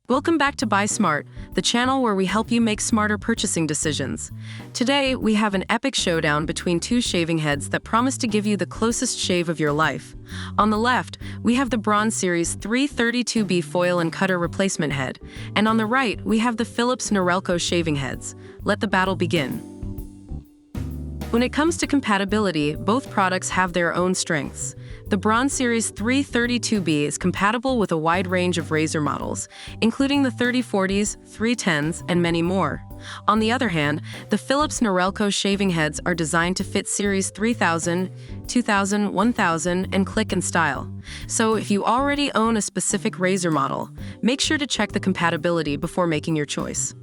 Welcome back to Buy Smart, the channel where we help you make smarter purchasing decisions. Today, we have an epic showdown between two shaving heads that promise to give you the closest shave of your life. On the left, we have the Braun Series 332B foil and cutter replacement head, and on the right, we have the Philips Norelco shaving heads. Let the battle begin. When it comes to compatibility, both products have their own strengths. The Braun Series 332B is compatible with a wide range of razor models, including the 3040s, 310s, and many more. On the other hand, the Philips Norelco shaving heads are designed to fit Series 3000, 2000, 1000, and click and style. So if you already own a specific razor model, make sure to check the compatibility before making your choice.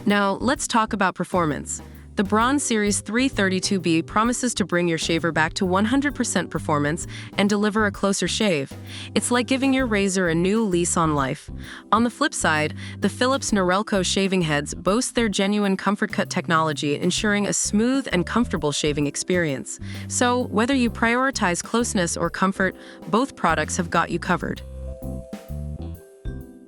Now, let's talk about performance. The Braun Series 332B promises to bring your shaver back to 100% performance and deliver a closer shave. It's like giving your razor a new lease on life. On the flip side, the Philips Norelco shaving heads boast their genuine ComfortCut technology, ensuring a smooth and comfortable shaving experience. So, whether you prioritize closeness or comfort, both products have got you covered.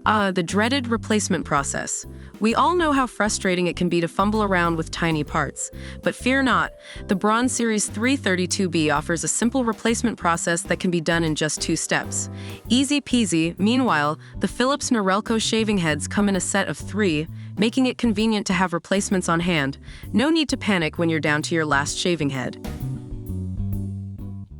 The dreaded replacement process. We all know how frustrating it can be to fumble around with tiny parts. But fear not, the Braun Series 332B offers a simple replacement process that can be done in just 2 steps. Easy peasy. Meanwhile, the Philips Norelco shaving heads come in a set of 3, making it convenient to have replacements on hand. No need to panic when you're down to your last shaving head.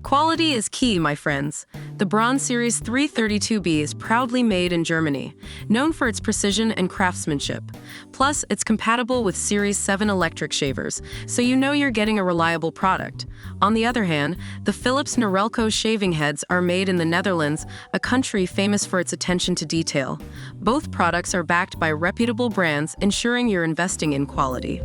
Quality is key, my friends. The Braun Series 332B is proudly made in Germany, known for its precision and craftsmanship. Plus, it's compatible with Series 7 electric shavers, so you know you're getting a reliable product. On the other hand, the Philips Norelco shaving heads are made in the Netherlands, a country famous for its attention to detail. Both products are backed by reputable brands, ensuring you're investing in quality.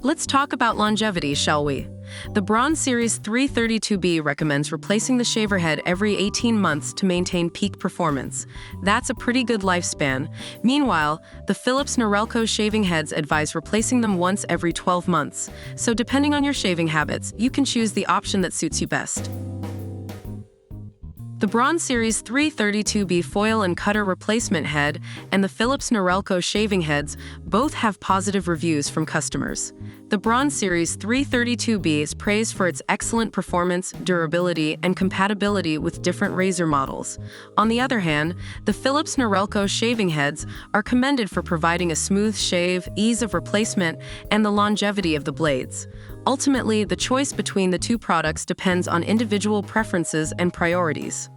Let's talk about longevity, shall we? The Braun Series 332B recommends replacing the shaver head every 18 months to maintain peak performance. That's a pretty good lifespan. Meanwhile, the Philips Norelco shaving heads advise replacing them once every 12 months. So depending on your shaving habits, you can choose the option that suits you best. The Braun Series 332B foil and cutter replacement head and the Philips Norelco shaving heads both have positive reviews from customers. The Braun Series 332B is praised for its excellent performance, durability, and compatibility with different razor models. On the other hand, the Philips Norelco shaving heads are commended for providing a smooth shave, ease of replacement, and the longevity of the blades. Ultimately, the choice between the two products depends on individual preferences and priorities.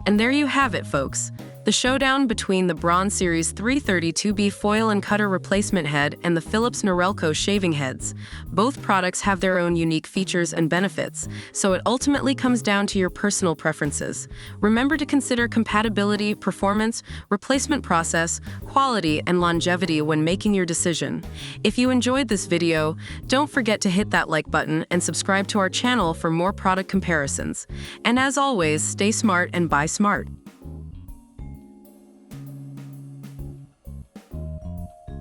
And there you have it, folks. The showdown between the Braun Series 332B foil and cutter replacement head and the Philips Norelco shaving heads. Both products have their own unique features and benefits, so it ultimately comes down to your personal preferences. Remember to consider compatibility, performance, replacement process, quality, and longevity when making your decision. If you enjoyed this video, don't forget to hit that like button and subscribe to our channel for more product comparisons. And as always, stay smart and buy smart.